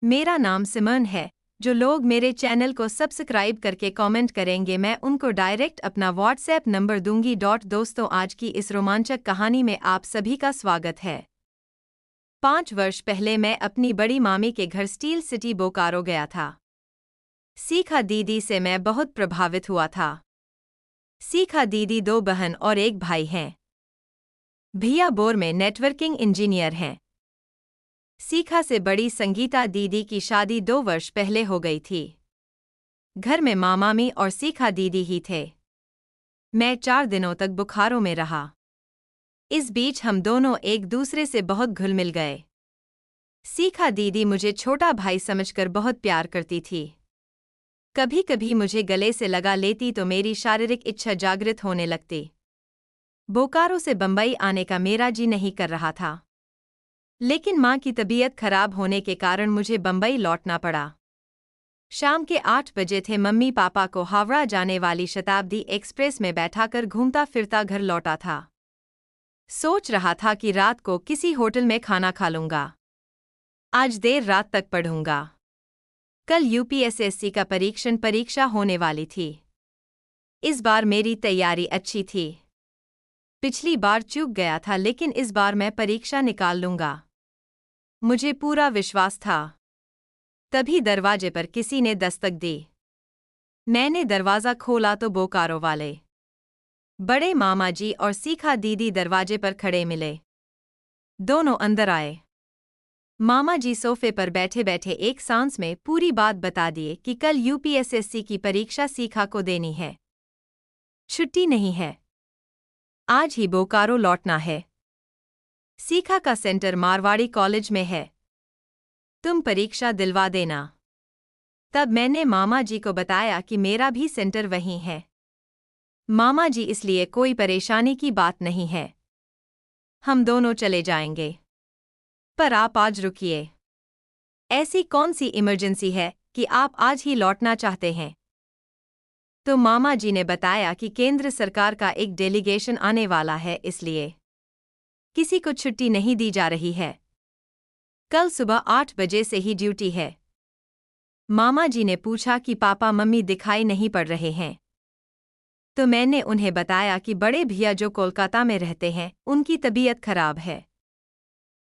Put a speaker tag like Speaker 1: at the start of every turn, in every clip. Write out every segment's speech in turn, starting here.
Speaker 1: मेरा नाम सिमरन है। जो लोग मेरे चैनल को सब्सक्राइब करके कमेंट करेंगे मैं उनको डायरेक्ट अपना व्हाट्सएप नंबर दूंगी। दोस्तों, आज की इस रोमांचक कहानी में आप सभी का स्वागत है। 5 वर्ष पहले मैं अपनी बड़ी मामी के घर स्टील सिटी बोकारो गया था। सीखा दीदी से मैं बहुत प्रभावित हुआ था। सीखा दीदी 2 बहन और 1 भाई हैं। भैया बोर में नेटवर्किंग इंजीनियर हैं। सीखा से बड़ी संगीता दीदी की शादी 2 वर्ष पहले हो गई थी। घर में मामी और सीखा दीदी ही थे। मैं 4 दिनों तक बोकारो में रहा। इस बीच हम दोनों एक दूसरे से बहुत घुल मिल गए। सीखा दीदी मुझे छोटा भाई समझकर बहुत प्यार करती थी। कभी कभी मुझे गले से लगा लेती तो मेरी शारीरिक इच्छा जागृत होने लगती। बोकारो से बंबई आने का मेरा जी नहीं कर रहा था, लेकिन मां की तबीयत खराब होने के कारण मुझे बंबई लौटना पड़ा। शाम के 8 बजे थे। मम्मी पापा को हावड़ा जाने वाली शताब्दी एक्सप्रेस में बैठाकर घूमता फिरता घर लौटा था। सोच रहा था कि रात को किसी होटल में खाना खा लूंगा। आज देर रात तक पढ़ूंगा। कल यूपीएसएससी का परीक्षा होने वाली थी। इस बार मेरी तैयारी अच्छी थी। पिछली बार चूक गया था, लेकिन इस बार मैं परीक्षा निकाल लूंगा, मुझे पूरा विश्वास था। तभी दरवाजे पर किसी ने दस्तक दी। मैंने दरवाज़ा खोला तो बोकारो वाले बड़े मामा जी और सीखा दीदी दरवाजे पर खड़े मिले। दोनों अंदर आए। मामा जी सोफे पर बैठे बैठे एक सांस में पूरी बात बता दिए कि कल यूपीएसएससी की परीक्षा सीखा को देनी है। छुट्टी नहीं है, आज ही बोकारो लौटना है। सीखा का सेंटर मारवाड़ी कॉलेज में है, तुम परीक्षा दिलवा देना। तब मैंने मामा जी को बताया कि मेरा भी सेंटर वहीं है। मामा जी, इसलिए कोई परेशानी की बात नहीं है, हम दोनों चले जाएंगे। पर आप आज रुकिए। ऐसी कौन सी इमरजेंसी है कि आप आज ही लौटना चाहते हैं? तो मामा जी ने बताया कि केंद्र सरकार का एक डेलीगेशन आने वाला है, इसलिए किसी को छुट्टी नहीं दी जा रही है। कल सुबह 8 बजे से ही ड्यूटी है। मामा जी ने पूछा कि पापा मम्मी दिखाई नहीं पड़ रहे हैं। तो मैंने उन्हें बताया कि बड़े भैया जो कोलकाता में रहते हैं उनकी तबीयत खराब है।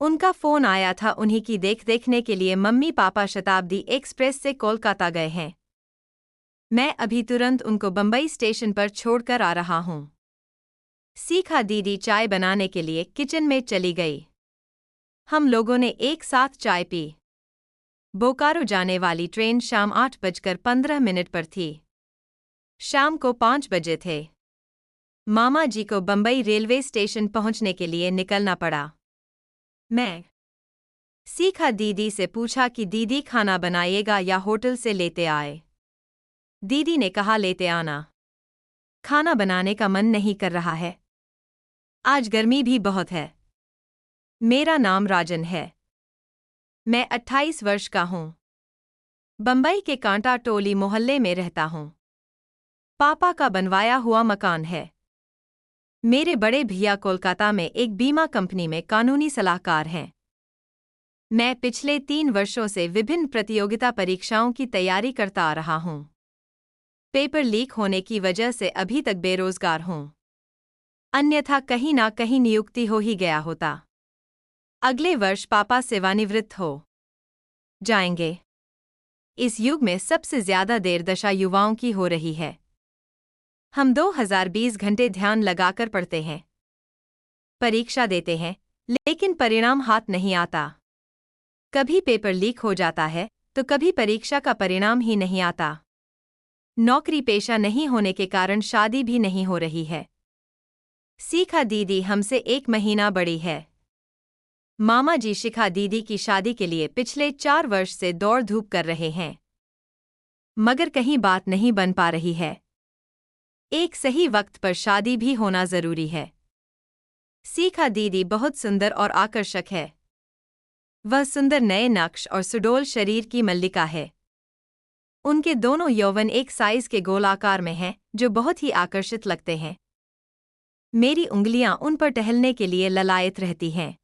Speaker 1: उनका फोन आया था, उन्हीं की देखने के लिए मम्मी पापा शताब्दी एक्सप्रेस से कोलकाता गए हैं। मैं अभी तुरंत उनको बंबई स्टेशन पर छोड़कर आ रहा हूँ। सीखा दीदी चाय बनाने के लिए किचन में चली गई। हम लोगों ने एक साथ चाय पी। बोकारो जाने वाली ट्रेन शाम 8:15 पर थी। शाम को 5 बजे थे। मामा जी को बंबई रेलवे स्टेशन पहुंचने के लिए निकलना पड़ा। मैं सीखा दीदी से पूछा कि दीदी खाना बनाइएगा या होटल से लेते आए। दीदी ने कहा लेते आना, खाना बनाने का मन नहीं कर रहा है, आज गर्मी भी बहुत है। मेरा नाम राजन है, मैं 28 वर्ष का हूँ। बंबई के कांटा टोली मोहल्ले में रहता हूँ। पापा का बनवाया हुआ मकान है। मेरे बड़े भैया कोलकाता में एक बीमा कंपनी में कानूनी सलाहकार हैं। मैं पिछले 3 वर्षों से विभिन्न प्रतियोगिता परीक्षाओं की तैयारी करता आ रहा हूँ। पेपर लीक होने की वजह से अभी तक बेरोजगार हूँ, अन्यथा कहीं ना कहीं नियुक्ति हो ही गया होता। अगले वर्ष पापा सेवानिवृत्त हो जाएंगे। इस युग में सबसे ज्यादा देर दशा युवाओं की हो रही है। हम 2020 घंटे ध्यान लगाकर पढ़ते हैं, परीक्षा देते हैं, लेकिन परिणाम हाथ नहीं आता। कभी पेपर लीक हो जाता है तो कभी परीक्षा का परिणाम ही नहीं आता। नौकरी पेशा नहीं होने के कारण शादी भी नहीं हो रही है। सीखा दीदी हमसे 1 महीना बड़ी है। मामा जी शिखा दीदी की शादी के लिए पिछले 4 वर्ष से दौड़ धूप कर रहे हैं, मगर कहीं बात नहीं बन पा रही है। एक सही वक्त पर शादी भी होना जरूरी है। सीखा दीदी बहुत सुंदर और आकर्षक है। वह सुंदर नए नक्श और सुडौल शरीर की मल्लिका है। उनके दोनों यौवन एक साइज के गोलाकार में हैं, जो बहुत ही आकर्षित लगते हैं। मेरी उंगलियां उन पर टहलने के लिए ललायत रहती हैं।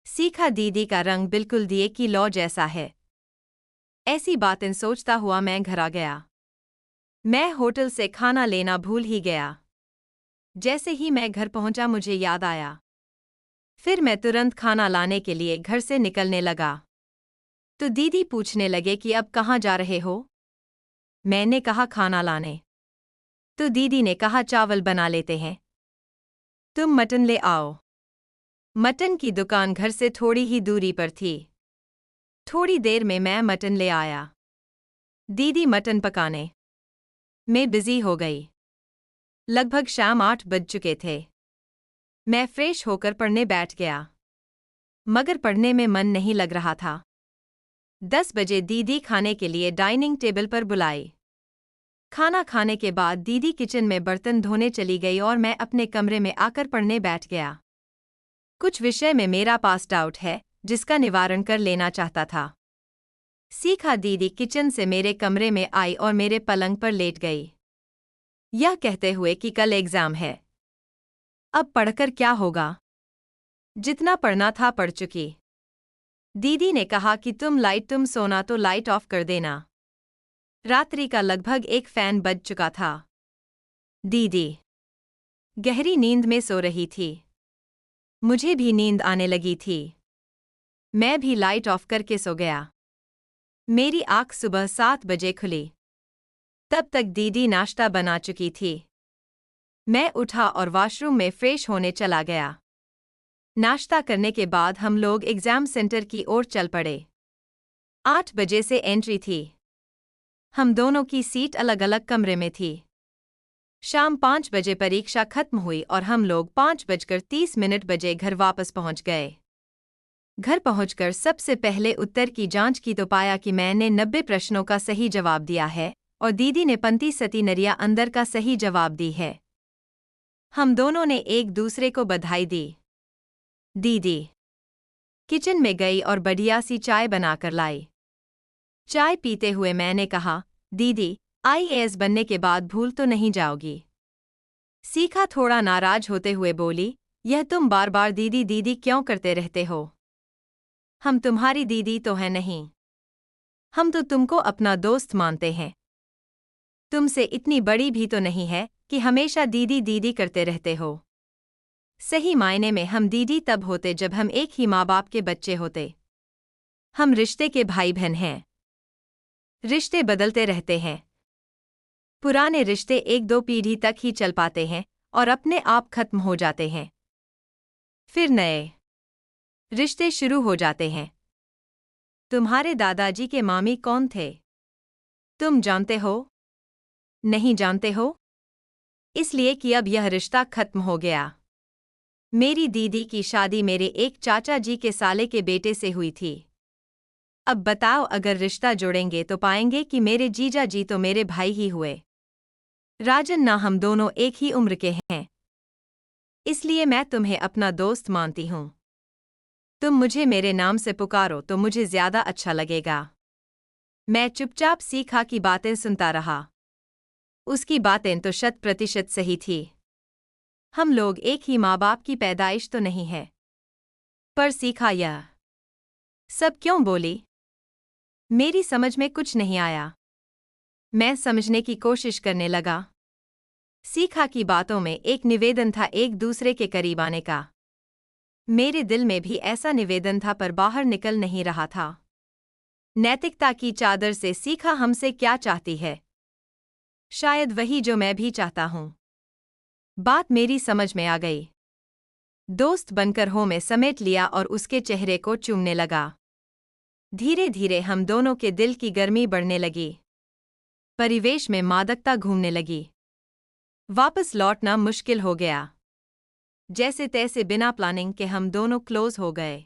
Speaker 1: सीखा दीदी का रंग बिल्कुल दिए की लौ जैसा है। ऐसी बातें सोचता हुआ मैं घर आ गया। मैं होटल से खाना लेना भूल ही गया। जैसे ही मैं घर पहुंचा मुझे याद आया। फिर मैं तुरंत खाना लाने के लिए घर से निकलने लगा। तो दीदी पूछने लगे कि अब कहाँ जा रहे हो? मैंने कहा खाना लाने। तो दीदी ने कहा चावल बना लेते हैं, तुम मटन ले आओ। मटन की दुकान घर से थोड़ी ही दूरी पर थी। थोड़ी देर में मैं मटन ले आया। दीदी मटन पकाने में बिजी हो गई। लगभग शाम 8 बज चुके थे। मैं फ्रेश होकर पढ़ने बैठ गया, मगर पढ़ने में मन नहीं लग रहा था। 10 बजे दीदी खाने के लिए डाइनिंग टेबल पर बुलाई। खाना खाने के बाद दीदी किचन में बर्तन धोने चली गई और मैं अपने कमरे में आकर पढ़ने बैठ गया। कुछ विषय में मेरा पास डाउट है, जिसका निवारण कर लेना चाहता था। सीखा दीदी किचन से मेरे कमरे में आई और मेरे पलंग पर लेट गई, यह कहते हुए कि कल एग्जाम है, अब पढ़कर क्या होगा, जितना पढ़ना था पढ़ चुकी। दीदी ने कहा कि तुम सोना तो लाइट ऑफ कर देना। रात्रि का लगभग 1 फैन बज चुका था। दीदी गहरी नींद में सो रही थी। मुझे भी नींद आने लगी थी। मैं भी लाइट ऑफ करके सो गया। मेरी आँख सुबह 7 बजे खुली। तब तक दीदी नाश्ता बना चुकी थी। मैं उठा और वॉशरूम में फ्रेश होने चला गया। नाश्ता करने के बाद हम लोग एग्जाम सेंटर की ओर चल पड़े। 8 बजे से एंट्री थी। हम दोनों की सीट अलग अलग कमरे में थी। शाम 5 बजे परीक्षा खत्म हुई और हम लोग 5:30 बजे घर वापस पहुंच गए। घर पहुंचकर सबसे पहले उत्तर की जांच की तो पाया कि मैंने 90 प्रश्नों का सही जवाब दिया है और दीदी ने 35 नरिया अंदर का सही जवाब दी है। हम दोनों ने एक दूसरे को बधाई दी। दीदी किचन में गई और बढ़िया सी चाय बनाकर लाई। चाय पीते हुए मैंने कहा, दीदी आईएएस बनने के बाद भूल तो नहीं जाओगी? सीखा थोड़ा नाराज होते हुए बोली, यह तुम बार बार दीदी दीदी क्यों करते रहते हो? हम तुम्हारी दीदी तो हैं नहीं। हम तो तुमको अपना दोस्त मानते हैं। तुमसे इतनी बड़ी भी तो नहीं है कि हमेशा दीदी दीदी करते रहते हो। सही मायने में हम दीदी तब होते जब हम एक ही माँ बाप के बच्चे होते। हम रिश्ते के भाई बहन हैं। रिश्ते बदलते रहते हैं। पुराने रिश्ते 1-2 पीढ़ी तक ही चल पाते हैं और अपने आप खत्म हो जाते हैं। फिर नए रिश्ते शुरू हो जाते हैं। तुम्हारे दादाजी के मामी कौन थे? तुम जानते हो? नहीं जानते हो? इसलिए कि अब यह रिश्ता खत्म हो गया। मेरी दीदी की शादी मेरे एक चाचा जी के साले के बेटे से हुई थी। अब बताओ, अगर रिश्ता जोड़ेंगे तो पाएंगे कि मेरे जीजा जी तो मेरे भाई ही हुए। राजन ना हम दोनों एक ही उम्र के हैं। इसलिए मैं तुम्हें अपना दोस्त मानती हूँ। तुम मुझे मेरे नाम से पुकारो तो मुझे ज्यादा अच्छा लगेगा। मैं चुपचाप सीखा की बातें सुनता रहा। उसकी बातें तो 100% सही थी। हम लोग एक ही माँ बाप की पैदाइश तो नहीं है। पर सीखा यह सब क्यों बोली? मेरी समझ में कुछ नहीं आया। मैं समझने की कोशिश करने लगा। सीखा की बातों में एक निवेदन था एक दूसरे के करीब आने का। मेरे दिल में भी ऐसा निवेदन था पर बाहर निकल नहीं रहा था। नैतिकता की चादर से सीखा हमसे क्या चाहती है? शायद वही जो मैं भी चाहता हूँ। बात मेरी समझ में आ गई। दोस्त बनकर हो में समेट लिया और उसके चेहरे को चूमने लगा। धीरे धीरे हम दोनों के दिल की गर्मी बढ़ने लगी। परिवेश में मादकता घूमने लगी। वापस लौटना मुश्किल हो गया। जैसे तैसे बिना प्लानिंग के हम दोनों क्लोज हो गए।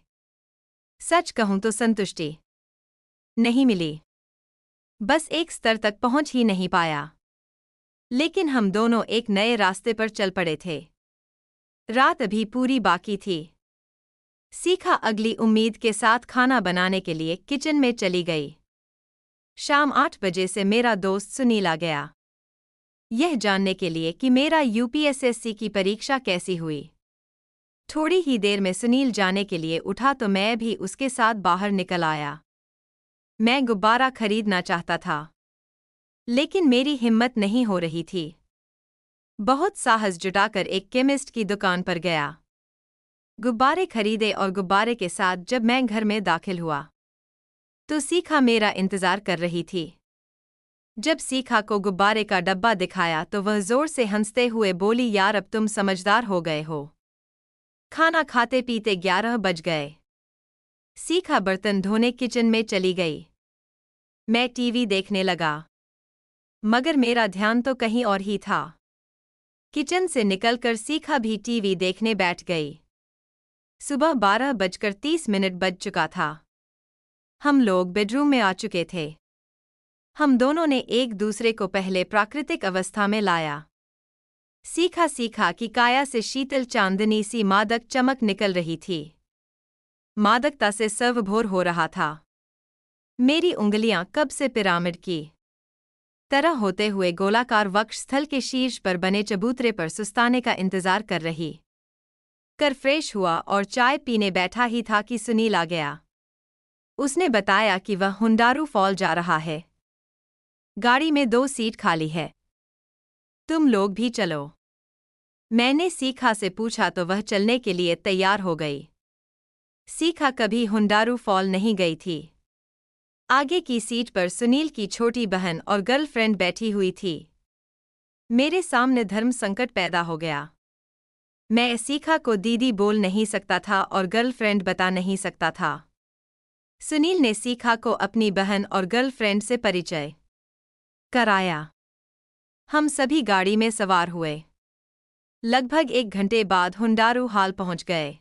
Speaker 1: सच कहूं तो संतुष्टि नहीं मिली। बस एक स्तर तक पहुंच ही नहीं पाया। लेकिन हम दोनों एक नए रास्ते पर चल पड़े थे। रात अभी पूरी बाकी थी। सीखा अगली उम्मीद के साथ खाना बनाने के लिए किचन में चली गई। शाम 8 बजे से मेरा दोस्त सुनील आ गया, यह जानने के लिए कि मेरा यूपीएसएससी की परीक्षा कैसी हुई। थोड़ी ही देर में सुनील जाने के लिए उठा तो मैं भी उसके साथ बाहर निकल आया। मैं गुब्बारा खरीदना चाहता था, लेकिन मेरी हिम्मत नहीं हो रही थी। बहुत साहस जुटाकर एक केमिस्ट की दुकान पर गया। गुब्बारे खरीदे और गुब्बारे के साथ जब मैं घर में दाखिल हुआ तो सीखा मेरा इंतजार कर रही थी। जब सीखा को गुब्बारे का डब्बा दिखाया तो वह जोर से हंसते हुए बोली, यार अब तुम समझदार हो गए हो। खाना खाते पीते 11 बज गए। सीखा बर्तन धोने किचन में चली गई। मैं टीवी देखने लगा, मगर मेरा ध्यान तो कहीं और ही था। किचन से निकलकर सीखा भी टीवी देखने बैठ गई। सुबह 12:30 बज चुका था। हम लोग बेडरूम में आ चुके थे। हम दोनों ने एक दूसरे को पहले प्राकृतिक अवस्था में लाया। सीखा की काया से शीतल चांदनी सी मादक चमक निकल रही थी। मादकता से सर्वभोर हो रहा था। मेरी उंगलियां कब से पिरामिड की तरह होते हुए गोलाकार वक्षस्थल के शीर्ष पर बने चबूतरे पर सुस्ताने का इंतजार कर रही। कर फ्रेश हुआ और चाय पीने बैठा ही था कि सुनील आ गया। उसने बताया कि वह हुंडारू फॉल जा रहा है। गाड़ी में 2 सीट खाली है, तुम लोग भी चलो। मैंने सीखा से पूछा तो वह चलने के लिए तैयार हो गई। सीखा कभी हुंडारू फॉल नहीं गई थी। आगे की सीट पर सुनील की छोटी बहन और गर्लफ्रेंड बैठी हुई थी। मेरे सामने धर्म संकट पैदा हो गया। मैं सीखा को दीदी बोल नहीं सकता था और गर्लफ्रेंड बता नहीं सकता था। सुनील ने सीखा को अपनी बहन और गर्लफ्रेंड से परिचय कराया। हम सभी गाड़ी में सवार हुए। लगभग 1 घंटे बाद हुंडारू हाल पहुंच गए।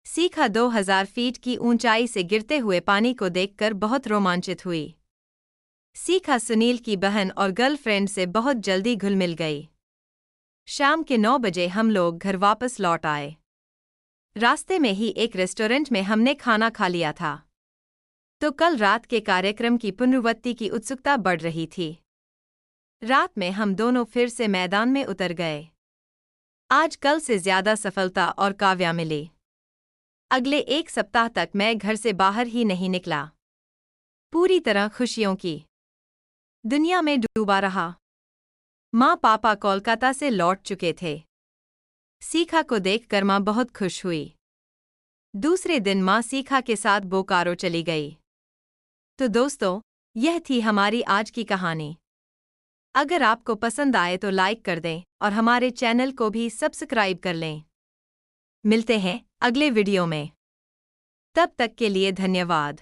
Speaker 1: सीखा 2000 फीट की ऊंचाई से गिरते हुए पानी को देखकर बहुत रोमांचित हुई। सीखा सुनील की बहन और गर्लफ्रेंड से बहुत जल्दी घुल मिल गई। शाम के 9 बजे हम लोग घर वापस लौट आए। रास्ते में ही एक रेस्टोरेंट में हमने खाना खा लिया था, तो कल रात के कार्यक्रम की पुनरावृत्ति की उत्सुकता बढ़ रही थी। रात में हम दोनों फिर से मैदान में उतर गए। आज कल से ज्यादा सफलता और काव्या मिली। अगले 1 सप्ताह तक मैं घर से बाहर ही नहीं निकला। पूरी तरह खुशियों की दुनिया में डूबा रहा। माँ पापा कोलकाता से लौट चुके थे। सीखा को देखकर माँ बहुत खुश हुई। दूसरे दिन माँ सीखा के साथ बोकारो चली गई। तो दोस्तों, यह थी हमारी आज की कहानी। अगर आपको पसंद आए तो लाइक कर दें और हमारे चैनल को भी सब्सक्राइब कर लें। मिलते हैं अगले वीडियो में। तब तक के लिए धन्यवाद।